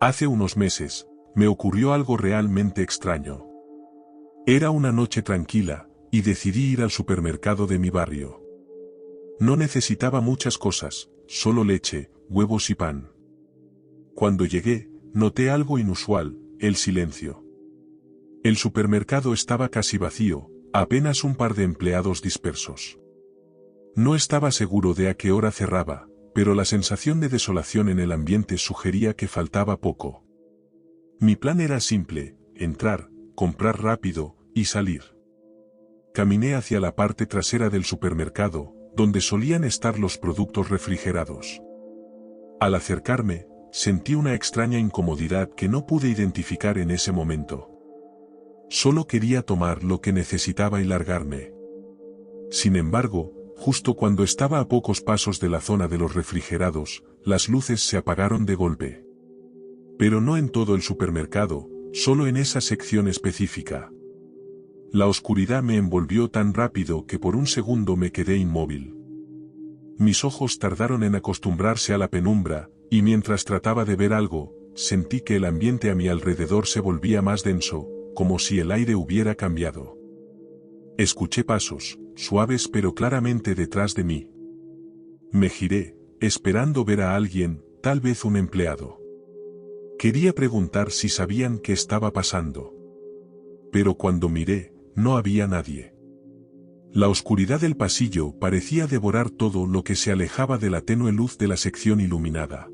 Hace unos meses, me ocurrió algo realmente extraño. Era una noche tranquila, y decidí ir al supermercado de mi barrio. No necesitaba muchas cosas, solo leche, huevos y pan. Cuando llegué, noté algo inusual, el silencio. El supermercado estaba casi vacío, apenas un par de empleados dispersos. No estaba seguro de a qué hora cerraba, pero la sensación de desolación en el ambiente sugería que faltaba poco. Mi plan era simple: entrar, comprar rápido, y salir. Caminé hacia la parte trasera del supermercado, donde solían estar los productos refrigerados. Al acercarme, sentí una extraña incomodidad que no pude identificar en ese momento. Solo quería tomar lo que necesitaba y largarme. Sin embargo, justo cuando estaba a pocos pasos de la zona de los refrigerados, las luces se apagaron de golpe. Pero no en todo el supermercado, solo en esa sección específica. La oscuridad me envolvió tan rápido que por un segundo me quedé inmóvil. Mis ojos tardaron en acostumbrarse a la penumbra, y mientras trataba de ver algo, sentí que el ambiente a mi alrededor se volvía más denso, como si el aire hubiera cambiado. Escuché pasos, suaves pero claramente detrás de mí. Me giré, esperando ver a alguien, tal vez un empleado. Quería preguntar si sabían qué estaba pasando. Pero cuando miré, no había nadie. La oscuridad del pasillo parecía devorar todo lo que se alejaba de la tenue luz de la sección iluminada.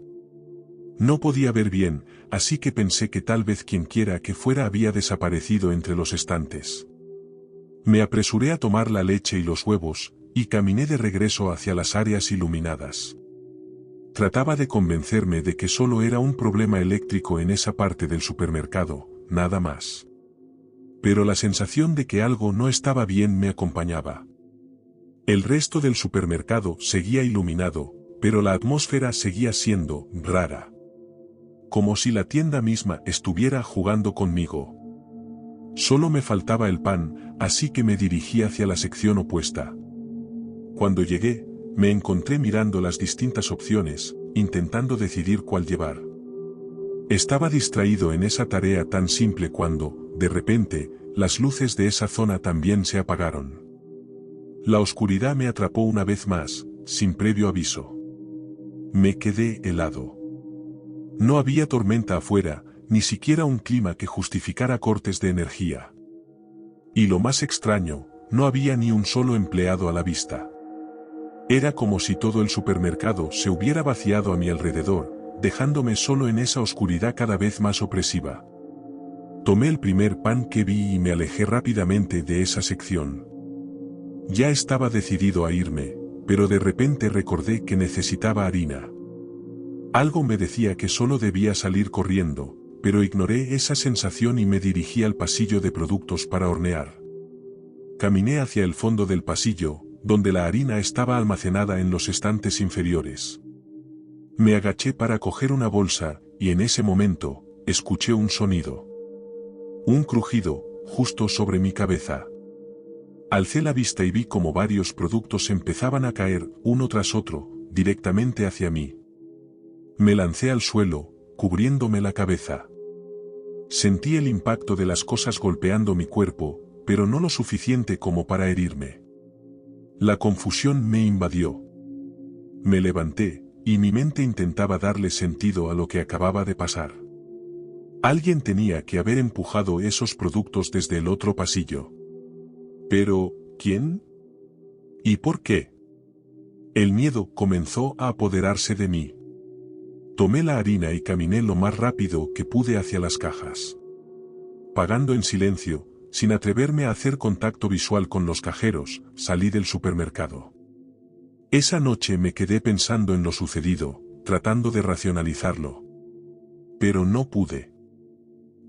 No podía ver bien, así que pensé que tal vez quienquiera que fuera había desaparecido entre los estantes. Me apresuré a tomar la leche y los huevos, y caminé de regreso hacia las áreas iluminadas. Trataba de convencerme de que solo era un problema eléctrico en esa parte del supermercado, nada más. Pero la sensación de que algo no estaba bien me acompañaba. El resto del supermercado seguía iluminado, pero la atmósfera seguía siendo rara. Como si la tienda misma estuviera jugando conmigo. Solo me faltaba el pan, así que me dirigí hacia la sección opuesta. Cuando llegué, me encontré mirando las distintas opciones, intentando decidir cuál llevar. Estaba distraído en esa tarea tan simple cuando, de repente, las luces de esa zona también se apagaron. La oscuridad me atrapó una vez más, sin previo aviso. Me quedé helado. No había tormenta afuera, ni siquiera un clima que justificara cortes de energía. Y lo más extraño, no había ni un solo empleado a la vista. Era como si todo el supermercado se hubiera vaciado a mi alrededor, dejándome solo en esa oscuridad cada vez más opresiva. Tomé el primer pan que vi y me alejé rápidamente de esa sección. Ya estaba decidido a irme, pero de repente recordé que necesitaba harina. Algo me decía que solo debía salir corriendo, pero ignoré esa sensación y me dirigí al pasillo de productos para hornear. Caminé hacia el fondo del pasillo, donde la harina estaba almacenada en los estantes inferiores. Me agaché para coger una bolsa, y en ese momento, escuché un sonido. Un crujido, justo sobre mi cabeza. Alcé la vista y vi cómo varios productos empezaban a caer, uno tras otro, directamente hacia mí. Me lancé al suelo, cubriéndome la cabeza. Sentí el impacto de las cosas golpeando mi cuerpo, pero no lo suficiente como para herirme. La confusión me invadió. Me levanté, y mi mente intentaba darle sentido a lo que acababa de pasar. Alguien tenía que haber empujado esos productos desde el otro pasillo. Pero, ¿quién? ¿Y por qué? El miedo comenzó a apoderarse de mí. Tomé la harina y caminé lo más rápido que pude hacia las cajas. Pagando en silencio, sin atreverme a hacer contacto visual con los cajeros, salí del supermercado. Esa noche me quedé pensando en lo sucedido, tratando de racionalizarlo. Pero no pude.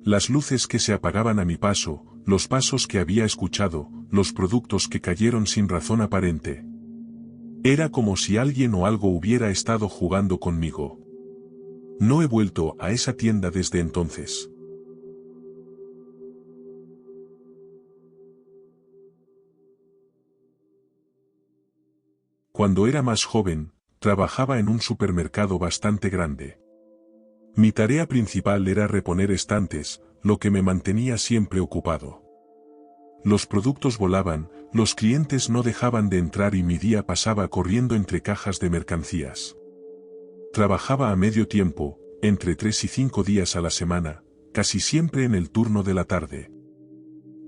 Las luces que se apagaban a mi paso, los pasos que había escuchado, los productos que cayeron sin razón aparente. Era como si alguien o algo hubiera estado jugando conmigo. No he vuelto a esa tienda desde entonces. Cuando era más joven, trabajaba en un supermercado bastante grande. Mi tarea principal era reponer estantes, lo que me mantenía siempre ocupado. Los productos volaban, los clientes no dejaban de entrar y mi día pasaba corriendo entre cajas de mercancías. Trabajaba a medio tiempo, entre 3 y 5 días a la semana, casi siempre en el turno de la tarde.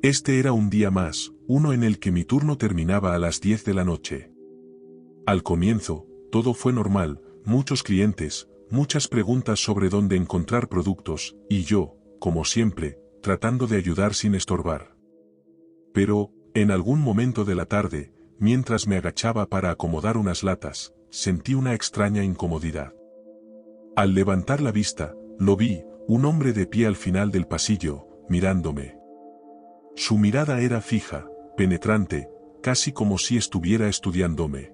Este era un día más, uno en el que mi turno terminaba a las 10 de la noche. Al comienzo, todo fue normal, muchos clientes, muchas preguntas sobre dónde encontrar productos, y yo, como siempre, tratando de ayudar sin estorbar. Pero, en algún momento de la tarde, mientras me agachaba para acomodar unas latas, sentí una extraña incomodidad. Al levantar la vista, lo vi, un hombre de pie al final del pasillo, mirándome. Su mirada era fija, penetrante, casi como si estuviera estudiándome.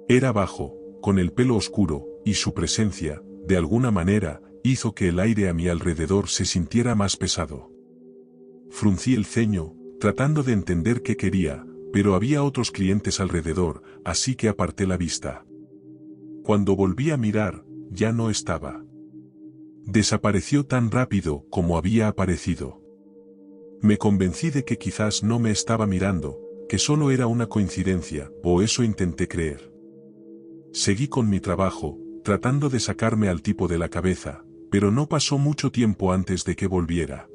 Era bajo, con el pelo oscuro, y su presencia, de alguna manera, hizo que el aire a mi alrededor se sintiera más pesado. Fruncí el ceño, tratando de entender qué quería, pero había otros clientes alrededor, así que aparté la vista. Cuando volví a mirar, ya no estaba. Desapareció tan rápido como había aparecido. Me convencí de que quizás no me estaba mirando, que solo era una coincidencia, o eso intenté creer. Seguí con mi trabajo, tratando de sacarme al tipo de la cabeza, pero no pasó mucho tiempo antes de que volviera.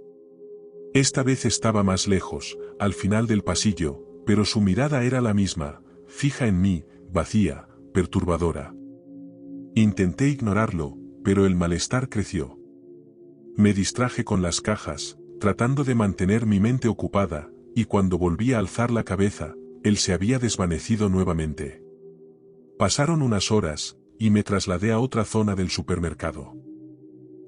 Esta vez estaba más lejos, al final del pasillo, pero su mirada era la misma, fija en mí, vacía, perturbadora. Intenté ignorarlo, pero el malestar creció. Me distraje con las cajas, tratando de mantener mi mente ocupada, y cuando volví a alzar la cabeza, él se había desvanecido nuevamente. Pasaron unas horas, y me trasladé a otra zona del supermercado.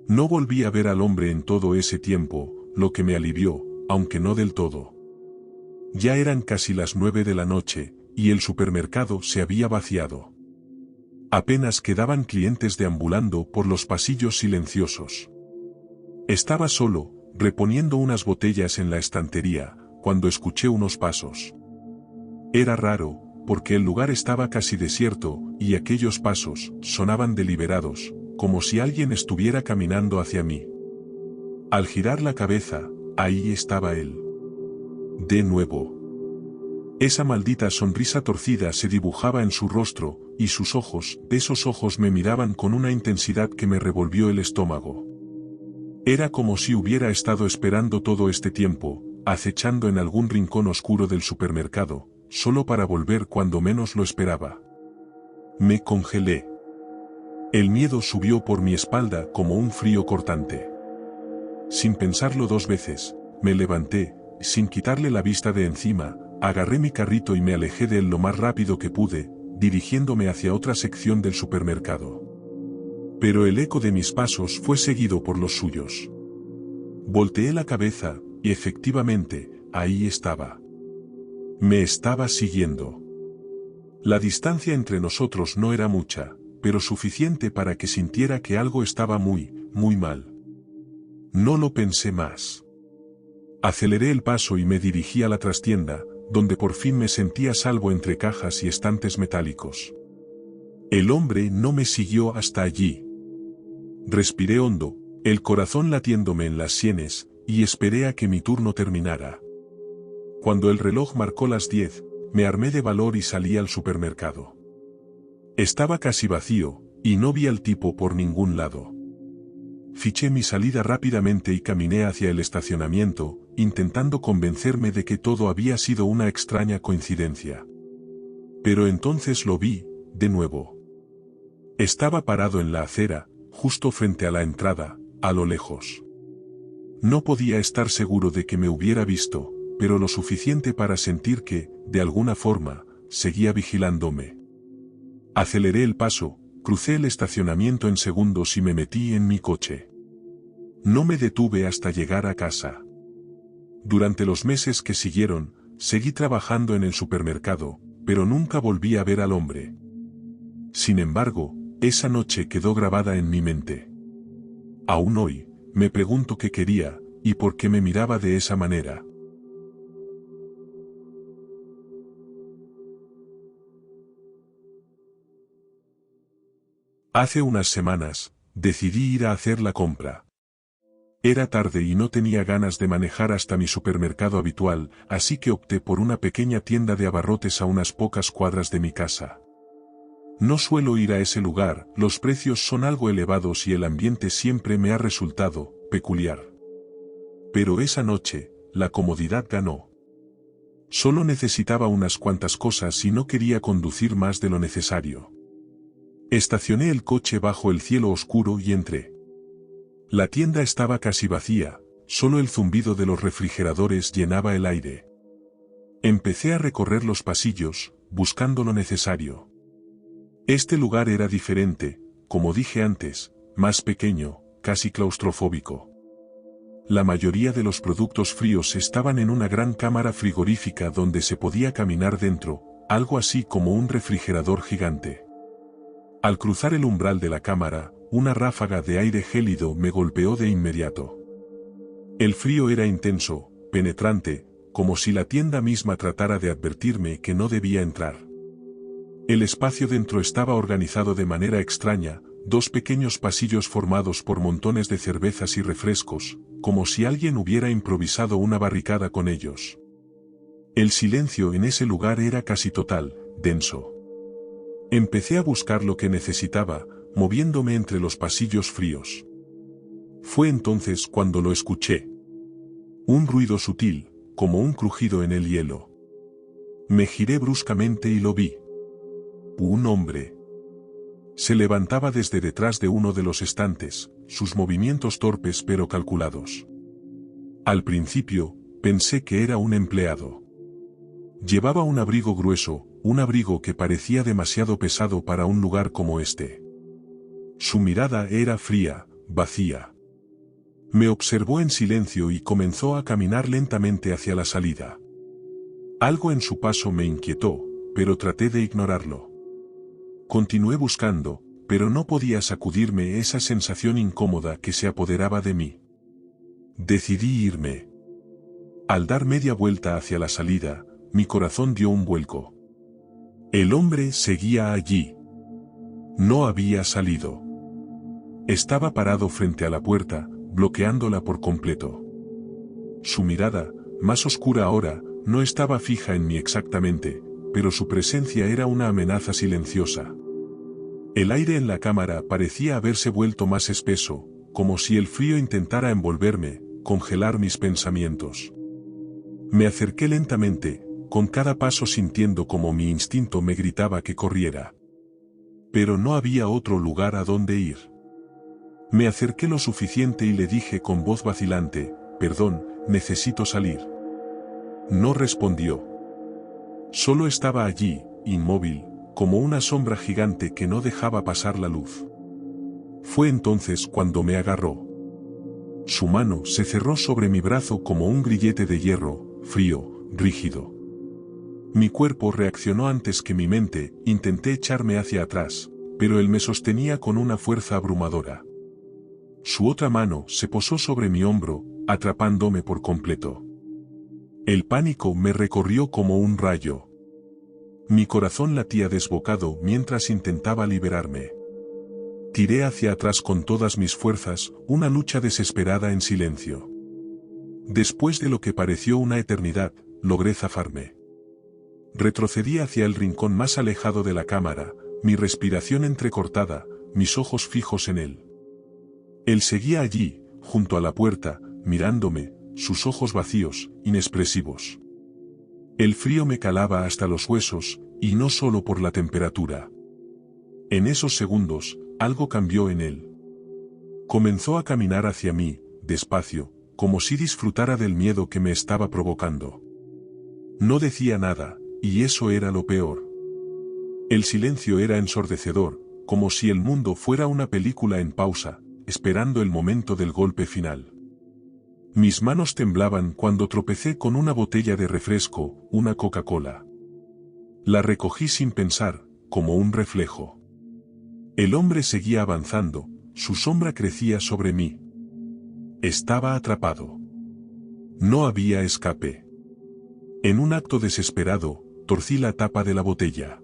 No volví a ver al hombre en todo ese tiempo, lo que me alivió, aunque no del todo. Ya eran casi las 9 de la noche, y el supermercado se había vaciado. Apenas quedaban clientes deambulando por los pasillos silenciosos. Estaba solo, reponiendo unas botellas en la estantería, cuando escuché unos pasos. Era raro, porque el lugar estaba casi desierto, y aquellos pasos sonaban deliberados, como si alguien estuviera caminando hacia mí. Al girar la cabeza, ahí estaba él. De nuevo. Esa maldita sonrisa torcida se dibujaba en su rostro, y sus ojos, esos ojos me miraban con una intensidad que me revolvió el estómago. Era como si hubiera estado esperando todo este tiempo, acechando en algún rincón oscuro del supermercado, solo para volver cuando menos lo esperaba. Me congelé. El miedo subió por mi espalda como un frío cortante. Sin pensarlo 2 veces, me levanté, sin quitarle la vista de encima, agarré mi carrito y me alejé de él lo más rápido que pude, dirigiéndome hacia otra sección del supermercado. Pero el eco de mis pasos fue seguido por los suyos. Volteé la cabeza, y efectivamente, ahí estaba. Me estaba siguiendo. La distancia entre nosotros no era mucha, pero suficiente para que sintiera que algo estaba muy, muy mal. No lo pensé más. Aceleré el paso y me dirigí a la trastienda, donde por fin me sentía a salvo entre cajas y estantes metálicos. El hombre no me siguió hasta allí. Respiré hondo, el corazón latiéndome en las sienes, y esperé a que mi turno terminara. Cuando el reloj marcó las 10, me armé de valor y salí al supermercado. Estaba casi vacío, y no vi al tipo por ningún lado. Fiché mi salida rápidamente y caminé hacia el estacionamiento, intentando convencerme de que todo había sido una extraña coincidencia. Pero entonces lo vi, de nuevo. Estaba parado en la acera, justo frente a la entrada, a lo lejos. No podía estar seguro de que me hubiera visto, pero lo suficiente para sentir que, de alguna forma, seguía vigilándome. Aceleré el paso, crucé el estacionamiento en segundos y me metí en mi coche. No me detuve hasta llegar a casa. Durante los meses que siguieron, seguí trabajando en el supermercado, pero nunca volví a ver al hombre. Sin embargo, esa noche quedó grabada en mi mente. Aún hoy, me pregunto qué quería, y por qué me miraba de esa manera. Hace unas semanas, decidí ir a hacer la compra. Era tarde y no tenía ganas de manejar hasta mi supermercado habitual, así que opté por una pequeña tienda de abarrotes a unas pocas cuadras de mi casa. No suelo ir a ese lugar, los precios son algo elevados y el ambiente siempre me ha resultado peculiar. Pero esa noche, la comodidad ganó. Solo necesitaba unas cuantas cosas y no quería conducir más de lo necesario. Estacioné el coche bajo el cielo oscuro y entré. La tienda estaba casi vacía, solo el zumbido de los refrigeradores llenaba el aire. Empecé a recorrer los pasillos, buscando lo necesario. Este lugar era diferente, como dije antes, más pequeño, casi claustrofóbico. La mayoría de los productos fríos estaban en una gran cámara frigorífica donde se podía caminar dentro, algo así como un refrigerador gigante. Al cruzar el umbral de la cámara, una ráfaga de aire gélido me golpeó de inmediato. El frío era intenso, penetrante, como si la tienda misma tratara de advertirme que no debía entrar. El espacio dentro estaba organizado de manera extraña, dos pequeños pasillos formados por montones de cervezas y refrescos, como si alguien hubiera improvisado una barricada con ellos. El silencio en ese lugar era casi total, denso. Empecé a buscar lo que necesitaba, moviéndome entre los pasillos fríos. Fue entonces cuando lo escuché. Un ruido sutil, como un crujido en el hielo. Me giré bruscamente y lo vi. Un hombre. Se levantaba desde detrás de uno de los estantes, sus movimientos torpes pero calculados. Al principio, pensé que era un empleado. Llevaba un abrigo grueso, un abrigo que parecía demasiado pesado para un lugar como este. Su mirada era fría, vacía. Me observó en silencio y comenzó a caminar lentamente hacia la salida. Algo en su paso me inquietó, pero traté de ignorarlo. Continué buscando, pero no podía sacudirme esa sensación incómoda que se apoderaba de mí. Decidí irme. Al dar media vuelta hacia la salida, mi corazón dio un vuelco. El hombre seguía allí. No había salido. Estaba parado frente a la puerta, bloqueándola por completo. Su mirada, más oscura ahora, no estaba fija en mí exactamente, pero su presencia era una amenaza silenciosa. El aire en la cámara parecía haberse vuelto más espeso, como si el frío intentara envolverme, congelar mis pensamientos. Me acerqué lentamente, con cada paso sintiendo como mi instinto me gritaba que corriera. Pero no había otro lugar a donde ir. Me acerqué lo suficiente y le dije con voz vacilante, «Perdón, necesito salir». No respondió. Solo estaba allí, inmóvil, como una sombra gigante que no dejaba pasar la luz. Fue entonces cuando me agarró. Su mano se cerró sobre mi brazo como un grillete de hierro, frío, rígido. Mi cuerpo reaccionó antes que mi mente, intenté echarme hacia atrás, pero él me sostenía con una fuerza abrumadora. Su otra mano se posó sobre mi hombro, atrapándome por completo. El pánico me recorrió como un rayo. Mi corazón latía desbocado mientras intentaba liberarme. Tiré hacia atrás con todas mis fuerzas, una lucha desesperada en silencio. Después de lo que pareció una eternidad, logré zafarme. Retrocedí hacia el rincón más alejado de la cámara, mi respiración entrecortada, mis ojos fijos en él. Él seguía allí, junto a la puerta, mirándome, sus ojos vacíos, inexpresivos. El frío me calaba hasta los huesos, y no solo por la temperatura. En esos segundos, algo cambió en él. Comenzó a caminar hacia mí, despacio, como si disfrutara del miedo que me estaba provocando. No decía nada, y eso era lo peor. El silencio era ensordecedor, como si el mundo fuera una película en pausa, esperando el momento del golpe final. Mis manos temblaban cuando tropecé con una botella de refresco, una Coca-Cola. La recogí sin pensar, como un reflejo. El hombre seguía avanzando, su sombra crecía sobre mí. Estaba atrapado. No había escape. En un acto desesperado, torcí la tapa de la botella.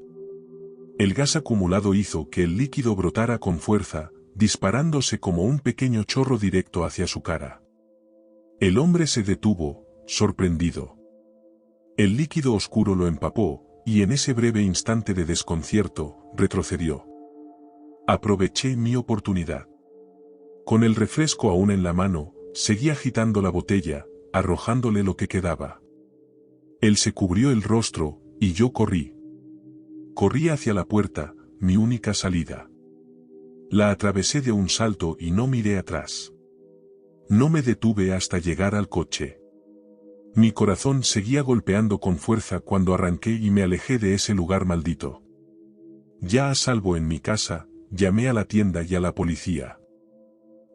El gas acumulado hizo que el líquido brotara con fuerza, disparándose como un pequeño chorro directo hacia su cara. El hombre se detuvo, sorprendido. El líquido oscuro lo empapó, y en ese breve instante de desconcierto, retrocedió. Aproveché mi oportunidad. Con el refresco aún en la mano, seguí agitando la botella, arrojándole lo que quedaba. Él se cubrió el rostro, y yo corrí. Corrí hacia la puerta, mi única salida. La atravesé de un salto y no miré atrás. No me detuve hasta llegar al coche. Mi corazón seguía golpeando con fuerza cuando arranqué y me alejé de ese lugar maldito. Ya a salvo en mi casa, llamé a la tienda y a la policía.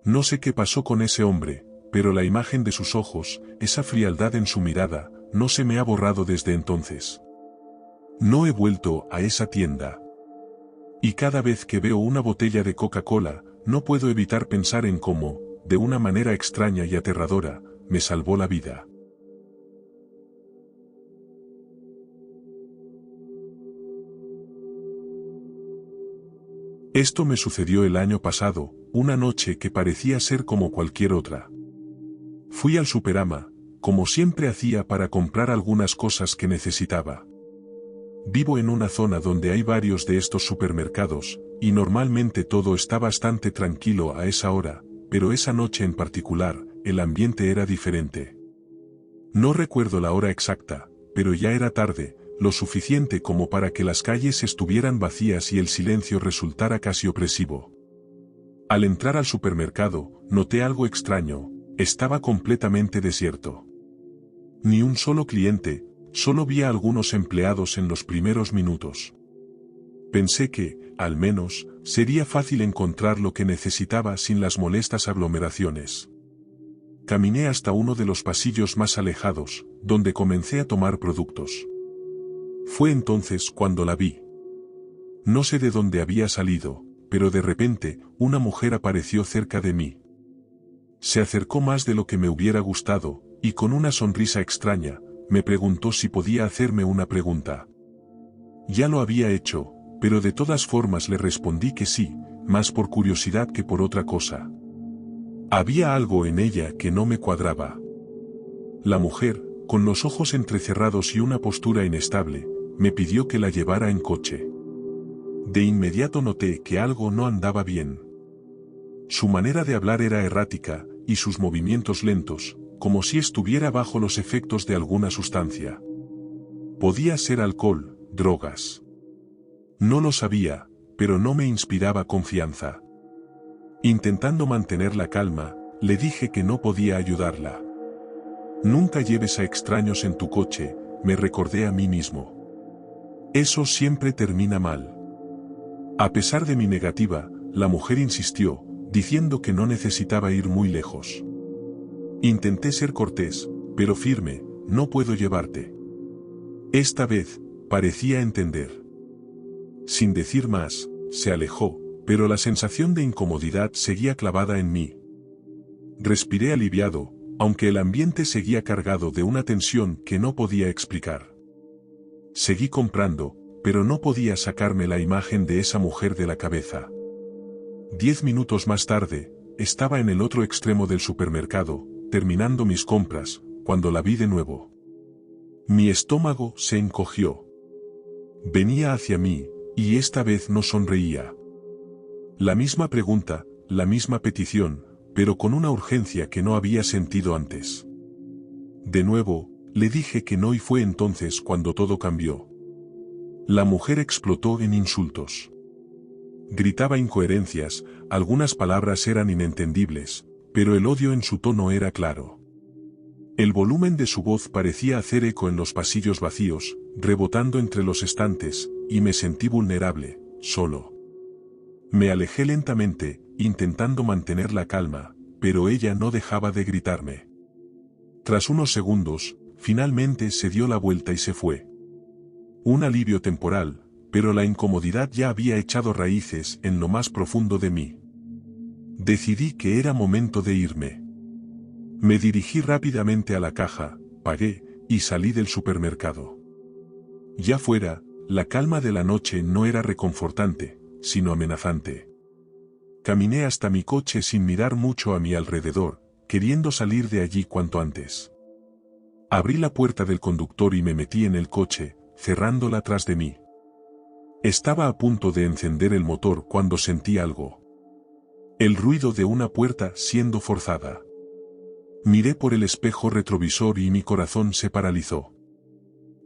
No sé qué pasó con ese hombre, pero la imagen de sus ojos, esa frialdad en su mirada, no se me ha borrado desde entonces. No he vuelto a esa tienda. Y cada vez que veo una botella de Coca-Cola, no puedo evitar pensar en cómo, de una manera extraña y aterradora, me salvó la vida. Esto me sucedió el año pasado, una noche que parecía ser como cualquier otra. Fui al Superama, como siempre hacía para comprar algunas cosas que necesitaba. Vivo en una zona donde hay varios de estos supermercados, y normalmente todo está bastante tranquilo a esa hora, pero esa noche en particular, el ambiente era diferente. No recuerdo la hora exacta, pero ya era tarde, lo suficiente como para que las calles estuvieran vacías y el silencio resultara casi opresivo. Al entrar al supermercado, noté algo extraño, estaba completamente desierto. Ni un solo cliente, solo vi a algunos empleados en los primeros minutos. Pensé que, al menos, sería fácil encontrar lo que necesitaba sin las molestas aglomeraciones. Caminé hasta uno de los pasillos más alejados, donde comencé a tomar productos. Fue entonces cuando la vi. No sé de dónde había salido, pero de repente, una mujer apareció cerca de mí. Se acercó más de lo que me hubiera gustado, y con una sonrisa extraña, me preguntó si podía hacerme una pregunta. Ya lo había hecho, pero de todas formas le respondí que sí, más por curiosidad que por otra cosa. Había algo en ella que no me cuadraba. La mujer, con los ojos entrecerrados y una postura inestable, me pidió que la llevara en coche. De inmediato noté que algo no andaba bien. Su manera de hablar era errática, y sus movimientos lentos, como si estuviera bajo los efectos de alguna sustancia. Podía ser alcohol, drogas. No lo sabía, pero no me inspiraba confianza. Intentando mantener la calma, le dije que no podía ayudarla. Nunca lleves a extraños en tu coche, me recordé a mí mismo. Eso siempre termina mal. A pesar de mi negativa, la mujer insistió, diciendo que no necesitaba ir muy lejos. Intenté ser cortés, pero firme, no puedo llevarte. Esta vez, parecía entender. Sin decir más, se alejó, pero la sensación de incomodidad seguía clavada en mí. Respiré aliviado, aunque el ambiente seguía cargado de una tensión que no podía explicar. Seguí comprando, pero no podía sacarme la imagen de esa mujer de la cabeza. 10 minutos más tarde, estaba en el otro extremo del supermercado, terminando mis compras, cuando la vi de nuevo. Mi estómago se encogió. Venía hacia mí, y esta vez no sonreía. La misma pregunta, la misma petición, pero con una urgencia que no había sentido antes. De nuevo, le dije que no y fue entonces cuando todo cambió. La mujer explotó en insultos. Gritaba incoherencias, algunas palabras eran inentendibles, pero el odio en su tono era claro. El volumen de su voz parecía hacer eco en los pasillos vacíos, rebotando entre los estantes, y me sentí vulnerable, solo. Me alejé lentamente, intentando mantener la calma, pero ella no dejaba de gritarme. Tras unos segundos, finalmente se dio la vuelta y se fue. Un alivio temporal, pero la incomodidad ya había echado raíces en lo más profundo de mí. Decidí que era momento de irme. Me dirigí rápidamente a la caja, pagué, y salí del supermercado. Ya fuera, la calma de la noche no era reconfortante, sino amenazante. Caminé hasta mi coche sin mirar mucho a mi alrededor, queriendo salir de allí cuanto antes. Abrí la puerta del conductor y me metí en el coche, cerrándola tras de mí. Estaba a punto de encender el motor cuando sentí algo. El ruido de una puerta siendo forzada. Miré por el espejo retrovisor y mi corazón se paralizó.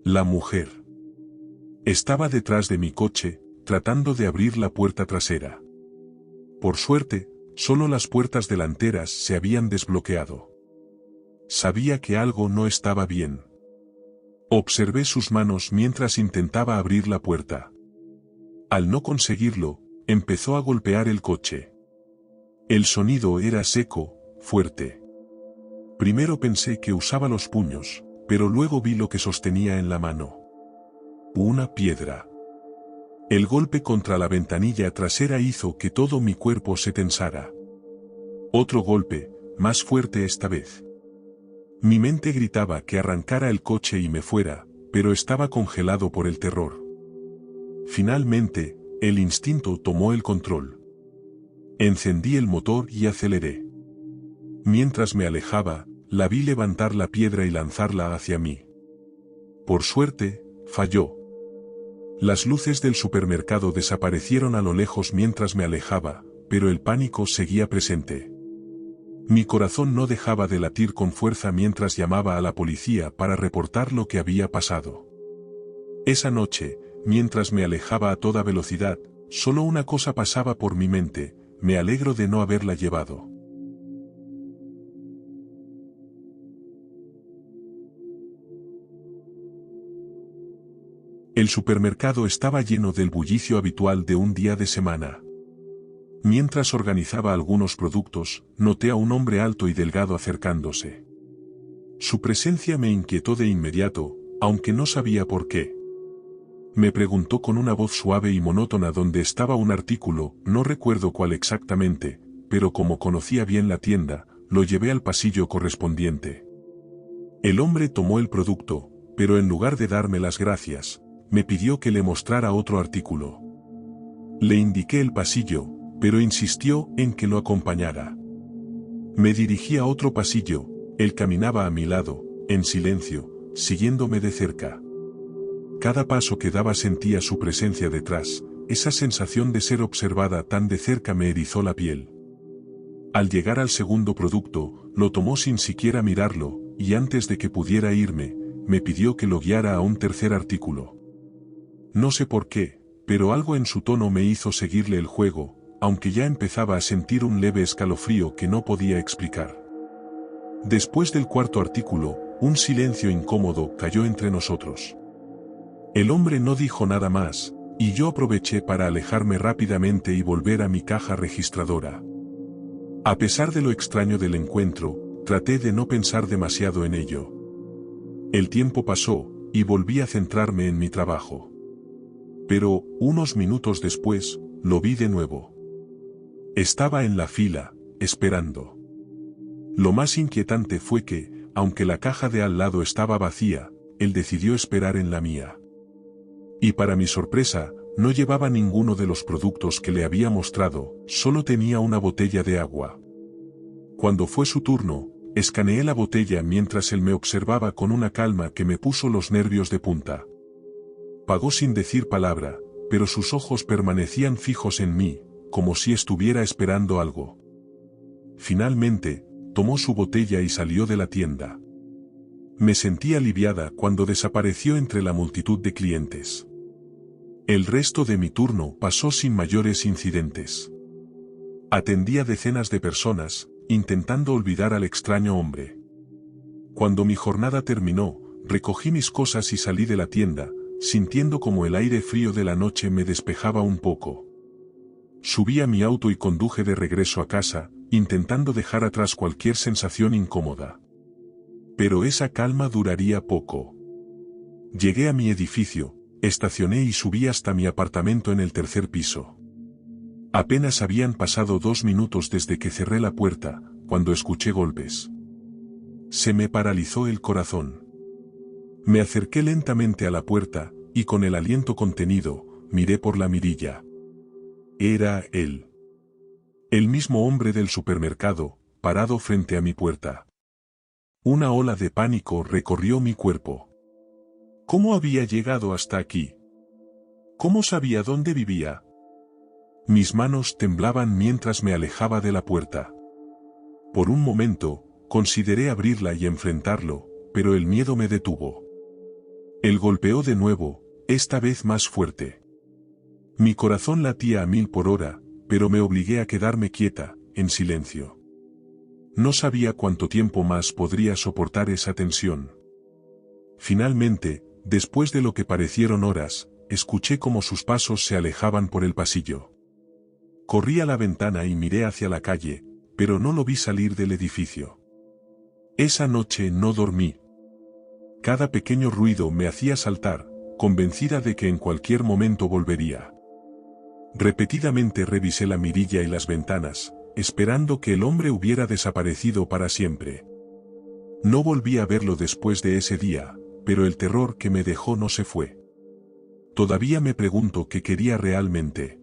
La mujer. Estaba detrás de mi coche, tratando de abrir la puerta trasera. Por suerte, solo las puertas delanteras se habían desbloqueado. Sabía que algo no estaba bien. Observé sus manos mientras intentaba abrir la puerta. Al no conseguirlo, empezó a golpear el coche. El sonido era seco, fuerte. Primero pensé que usaba los puños, pero luego vi lo que sostenía en la mano. Una piedra. El golpe contra la ventanilla trasera hizo que todo mi cuerpo se tensara. Otro golpe, más fuerte esta vez. Mi mente gritaba que arrancara el coche y me fuera, pero estaba congelado por el terror. Finalmente, el instinto tomó el control. Encendí el motor y aceleré. Mientras me alejaba, la vi levantar la piedra y lanzarla hacia mí. Por suerte, falló. Las luces del supermercado desaparecieron a lo lejos mientras me alejaba, pero el pánico seguía presente. Mi corazón no dejaba de latir con fuerza mientras llamaba a la policía para reportar lo que había pasado. Esa noche, mientras me alejaba a toda velocidad, solo una cosa pasaba por mi mente: me alegro de no haberla llevado. El supermercado estaba lleno del bullicio habitual de un día de semana. Mientras organizaba algunos productos, noté a un hombre alto y delgado acercándose. Su presencia me inquietó de inmediato, aunque no sabía por qué. Me preguntó con una voz suave y monótona dónde estaba un artículo, no recuerdo cuál exactamente, pero como conocía bien la tienda, lo llevé al pasillo correspondiente. El hombre tomó el producto, pero en lugar de darme las gracias, me pidió que le mostrara otro artículo. Le indiqué el pasillo, pero insistió en que lo acompañara. Me dirigí a otro pasillo, él caminaba a mi lado, en silencio, siguiéndome de cerca. Cada paso que daba sentía su presencia detrás, esa sensación de ser observada tan de cerca me erizó la piel. Al llegar al segundo producto, lo tomó sin siquiera mirarlo, y antes de que pudiera irme, me pidió que lo guiara a un tercer artículo. No sé por qué, pero algo en su tono me hizo seguirle el juego, aunque ya empezaba a sentir un leve escalofrío que no podía explicar. Después del cuarto artículo, un silencio incómodo cayó entre nosotros. El hombre no dijo nada más, y yo aproveché para alejarme rápidamente y volver a mi caja registradora. A pesar de lo extraño del encuentro, traté de no pensar demasiado en ello. El tiempo pasó, y volví a centrarme en mi trabajo. Pero, unos minutos después, lo vi de nuevo. Estaba en la fila, esperando. Lo más inquietante fue que, aunque la caja de al lado estaba vacía, él decidió esperar en la mía. Y para mi sorpresa, no llevaba ninguno de los productos que le había mostrado, solo tenía una botella de agua. Cuando fue su turno, escaneé la botella mientras él me observaba con una calma que me puso los nervios de punta. Pagó sin decir palabra, pero sus ojos permanecían fijos en mí, como si estuviera esperando algo. Finalmente, tomó su botella y salió de la tienda. Me sentí aliviada cuando desapareció entre la multitud de clientes. El resto de mi turno pasó sin mayores incidentes. Atendí a decenas de personas, intentando olvidar al extraño hombre. Cuando mi jornada terminó, recogí mis cosas y salí de la tienda, sintiendo como el aire frío de la noche me despejaba un poco. Subí a mi auto y conduje de regreso a casa, intentando dejar atrás cualquier sensación incómoda. Pero esa calma duraría poco. Llegué a mi edificio, estacioné y subí hasta mi apartamento en el tercer piso. Apenas habían pasado 2 minutos desde que cerré la puerta, cuando escuché golpes. Se me paralizó el corazón. Me acerqué lentamente a la puerta, y con el aliento contenido, miré por la mirilla. Era él. El mismo hombre del supermercado, parado frente a mi puerta. Una ola de pánico recorrió mi cuerpo. ¿Cómo había llegado hasta aquí? ¿Cómo sabía dónde vivía? Mis manos temblaban mientras me alejaba de la puerta. Por un momento, consideré abrirla y enfrentarlo, pero el miedo me detuvo. Él golpeó de nuevo, esta vez más fuerte. Mi corazón latía a 1000 por hora, pero me obligué a quedarme quieta, en silencio. No sabía cuánto tiempo más podría soportar esa tensión. Finalmente, después de lo que parecieron horas, escuché cómo sus pasos se alejaban por el pasillo. Corrí a la ventana y miré hacia la calle, pero no lo vi salir del edificio. Esa noche no dormí. Cada pequeño ruido me hacía saltar, convencida de que en cualquier momento volvería. Repetidamente revisé la mirilla y las ventanas, esperando que el hombre hubiera desaparecido para siempre. No volví a verlo después de ese día, pero el terror que me dejó no se fue. Todavía me pregunto qué quería realmente.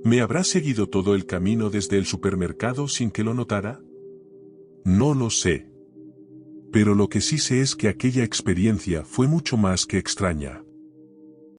¿Me habrá seguido todo el camino desde el supermercado sin que lo notara? No lo sé. Pero lo que sí sé es que aquella experiencia fue mucho más que extraña.